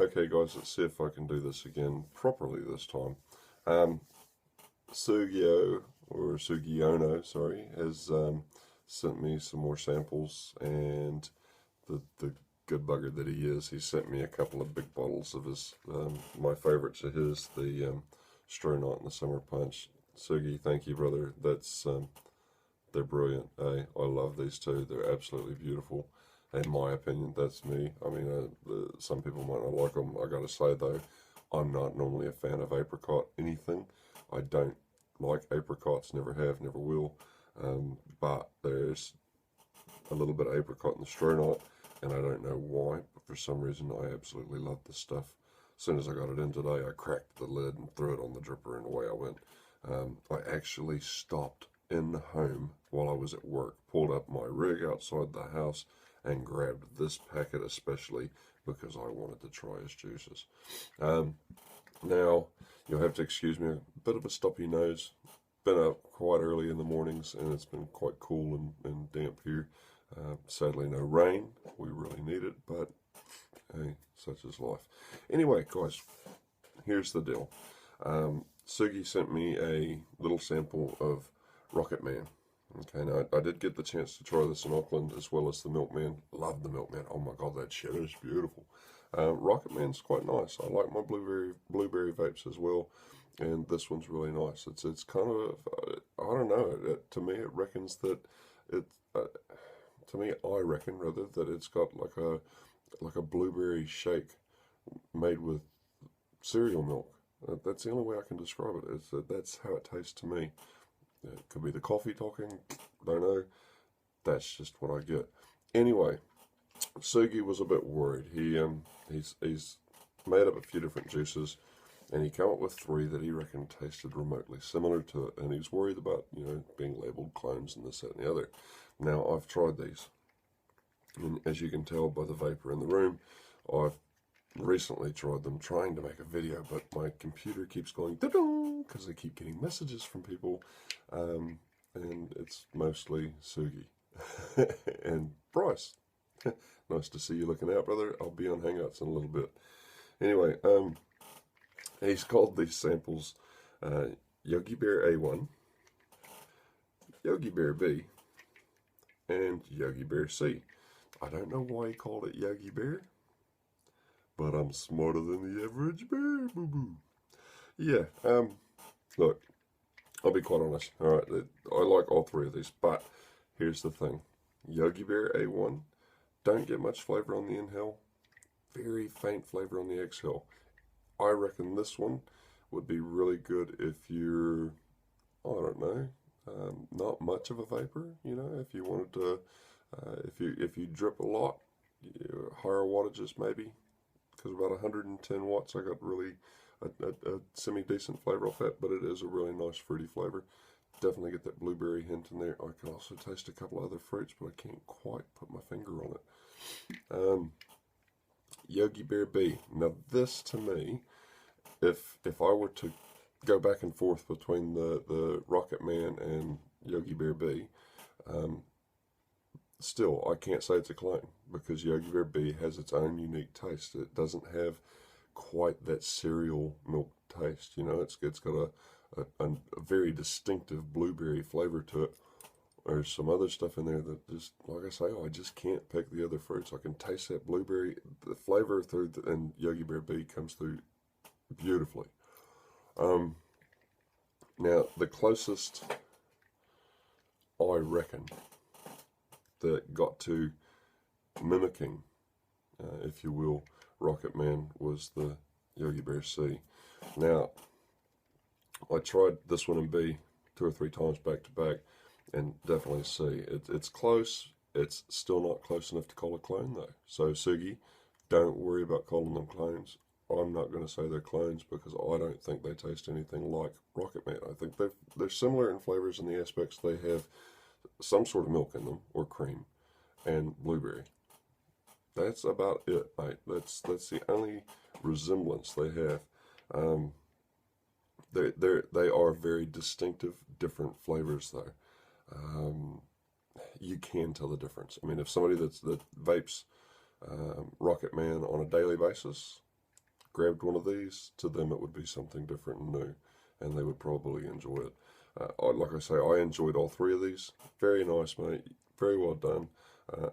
Okay guys, let's see if I can do this again properly this time. Um, Sugiono, sorry, has sent me some more samples, and the good bugger that he is, he sent me a couple of big bottles of his, my favorites of his, the Stronaut and the Summer Punch. Sugi, thank you brother, they're brilliant. I love these two, they're absolutely beautiful. In my opinion, that's me. I mean, some people might not like them. I gotta say though, I'm not normally a fan of apricot anything. I don't like apricots, never have, never will. But there's a little bit of apricot in the Stronaut, and I don't know why, but for some reason I absolutely love this stuff. As soon as I got it in today, I cracked the lid and threw it on the dripper, and away I went. I actually stopped in home while I was at work, pulled up my rig outside the house, and grabbed this packet especially because I wanted to try his juices. Now, you'll have to excuse me, a bit of a stuffy nose. Been up quite early in the mornings, and it's been quite cool and damp here. Sadly, no rain. We really need it, but hey, such is life. Anyway, guys, here's the deal. Sugi sent me a little sample of Rocket Man. Okay, now I did get the chance to try this in Auckland as well as the Milkman. Love the Milkman. Oh my god, that shit is beautiful. Rocket Man's quite nice. I like my blueberry vapes as well, and this one's really nice. It's kind of I don't know. To me, it reckons that it. To me, I reckon rather that it's got like a blueberry shake made with cereal milk. That's the only way I can describe it. That's how it tastes to me. It could be the coffee talking, don't know. That's just what I get. Anyway, Sugi was a bit worried. He's made up a few different juices, and he came up with three that he reckoned tasted remotely similar to it, and he's worried about, being labelled clones and this, that, and the other. Now, I've tried these, and as you can tell by the vapor in the room, I've recently tried them trying to make a video, but my computer keeps going because I keep getting messages from people, and it's mostly Sugi and Bryce. Nice to see you looking out, brother. I'll be on Hangouts in a little bit. Anyway, he's called these samples Yogi Bear A1, Yogi Bear B, and Yogi Bear C. I don't know why he called it Yogi Bear, but I'm smarter than the average bear, boo-boo. Yeah, look, I'll be quite honest, alright, I like all three of these, but here's the thing. Yogi Bear A1, don't get much flavor on the inhale, very faint flavor on the exhale. I reckon this one would be really good if you're, I don't know, not much of a vapor, if you wanted to, if you drip a lot, higher wattages maybe, because about 110 watts I got really a semi-decent flavor off that, but it is a really nice fruity flavor. Definitely get that blueberry hint in there. I can also taste a couple other fruits, but I can't quite put my finger on it. Yogi Bear B. Now this to me, if I were to go back and forth between the Rocket Man and Yogi Bear B, still, I can't say it's a clone because Yogi Bear B has its own unique taste. It doesn't have quite that cereal milk taste. It's got a very distinctive blueberry flavor to it. There's some other stuff in there that just, like I say, I just can't pick the other fruits. I can taste that blueberry, the flavor through, and Yogi Bear B comes through beautifully. Now, the closest I reckon that got to mimicking, if you will, Rocket Man was the Yogi Bear C. Now, I tried this one in B 2 or 3 times back to back, and definitely C. It's close. It's still not close enough to call a clone though. So Sugi, don't worry about calling them clones. I'm not going to say they're clones because I don't think they taste anything like Rocket Man. I think they're similar in flavors in the aspects they have some sort of milk in them, or cream, and blueberry. That's about it, mate. That's the only resemblance they have. They are very distinctive, different flavors though. You can tell the difference. I mean, if somebody that vapes Rocket Man on a daily basis, grabbed one of these, to them it would be something different and new, and they would probably enjoy it. Like I say, I enjoyed all three of these. Very nice, mate. Very well done.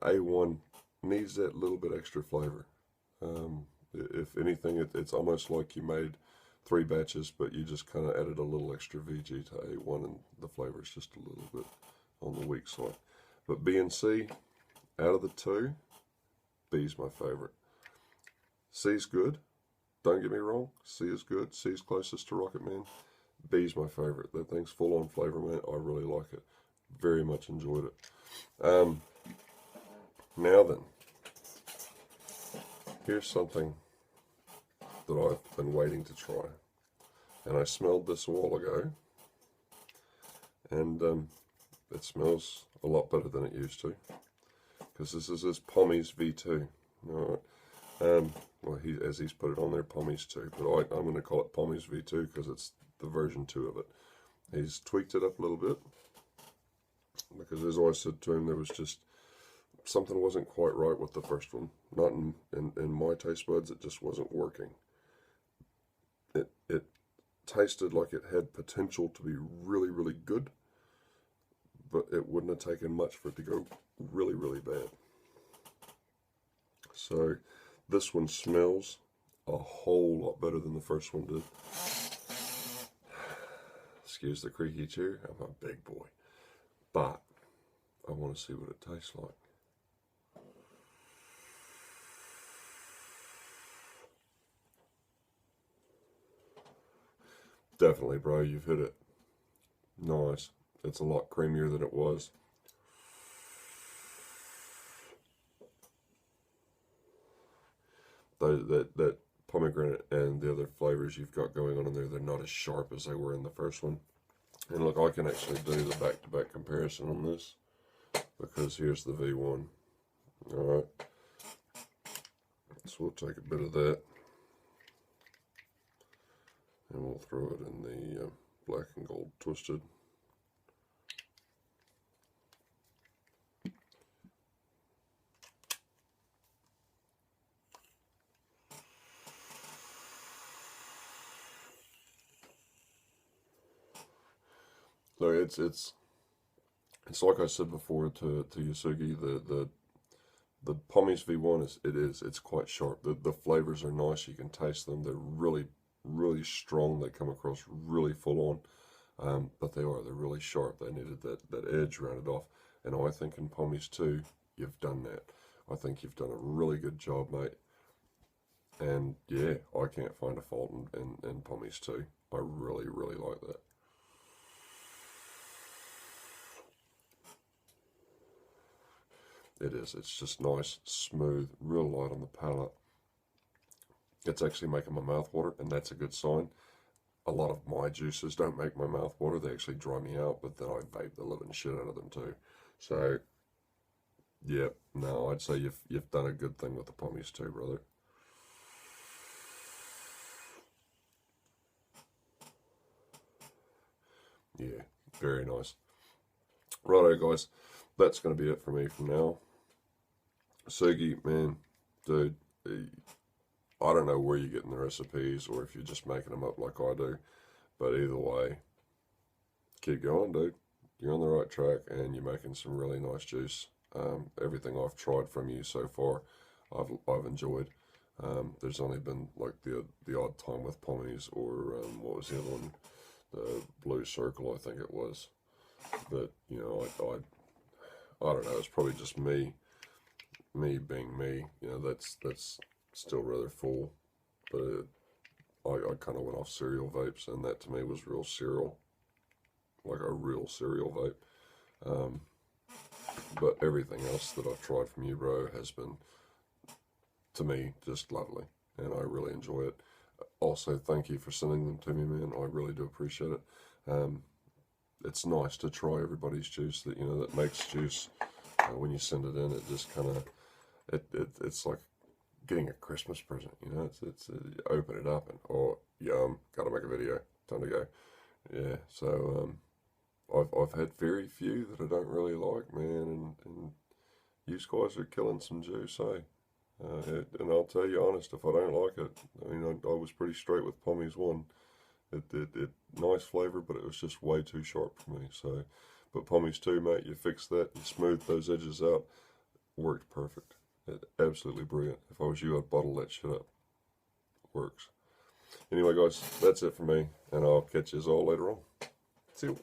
A1 needs that little bit extra flavor. If anything, it's almost like you made 3 batches, but you just kind of added a little extra VG to A1, and the flavor is just a little bit on the weak side. But B and C, out of the two, B's my favorite. C's good. Don't get me wrong. C is good. C's closest to Rocket Man. B's my favorite. That thing's full on flavor, man. I really like it. Very much enjoyed it. Now then, here's something that I've been waiting to try. And I smelled this a while ago. And it smells a lot better than it used to. Because this is his Pommies V2. Alright. Well, as he's put it on there, Pommies 2. But I'm going to call it Pommies V2 because it's the version 2 of it. He's tweaked it up a little bit. Because as I said to him, there was just something wasn't quite right with the first one. Not in my taste buds, it just wasn't working. It tasted like it had potential to be really, really good, but it wouldn't have taken much for it to go really, really bad. So this one smells a whole lot better than the first one did. Excuse the creaky chair, I'm a big boy. But I want to see what it tastes like. Definitely, bro, you've hit it. Nice. It's a lot creamier than it was. That pomegranate and the other flavors you've got going on in there, they're not as sharp as they were in the first one. And look, I can actually do the back-to-back comparison on this, because here's the V1. Alright. So we'll take a bit of that, and we'll throw it in the black and gold twisted. So it's like I said before to Yusugi, the Pommies V1 it's quite sharp. The flavors are nice. You can taste them. They're really, really strong. They come across really full on, but they're really sharp. They needed that edge rounded off. And I think in Pommies 2, you've done that. I think you've done a really good job, mate. And yeah, I can't find a fault in Pommies 2. I really, really like that. It is. It's just nice, smooth, real light on the palate. It's actually making my mouth water, and that's a good sign. A lot of my juices don't make my mouth water. They actually dry me out, but then I vape the living shit out of them too. So, yeah, no, I'd say you've done a good thing with the Pommies too, brother. Yeah, very nice. Righto, guys. That's going to be it for me from now. Sugi, man, dude, I don't know where you're getting the recipes or if you're just making them up like I do, but either way, keep going, dude. You're on the right track and you're making some really nice juice. Everything I've tried from you so far, I've enjoyed. There's only been like the odd time with Pommies or what was the other one, the Blue Circle, I think it was. But you know, I don't know. It's probably just me being me. You know, that's still rather full. But I kind of went off cereal vapes, and that to me was real cereal, like a real cereal vape. But everything else that I've tried from you, bro, has been, to me, just lovely, and I really enjoy it. Also, thank you for sending them to me, man. I really do appreciate it. It's nice to try everybody's juice that makes juice. When you send it in, it just kind of it's like getting a Christmas present. It's you open it up and oh yum, gotta make a video. Time to go. Yeah. So I've had very few that I don't really like, man, and you guys are killing some juice, eh? And I'll tell you honest, if I don't like it, I mean, I was pretty straight with Pommy's one. It nice flavor, but it was just way too sharp for me. So, but Pommy's two, mate, you fix that, you smooth those edges out, worked perfect. Absolutely brilliant. If I was you, I'd bottle that shit up. Works. Anyway, guys, that's it for me, and I'll catch you all later on. See you.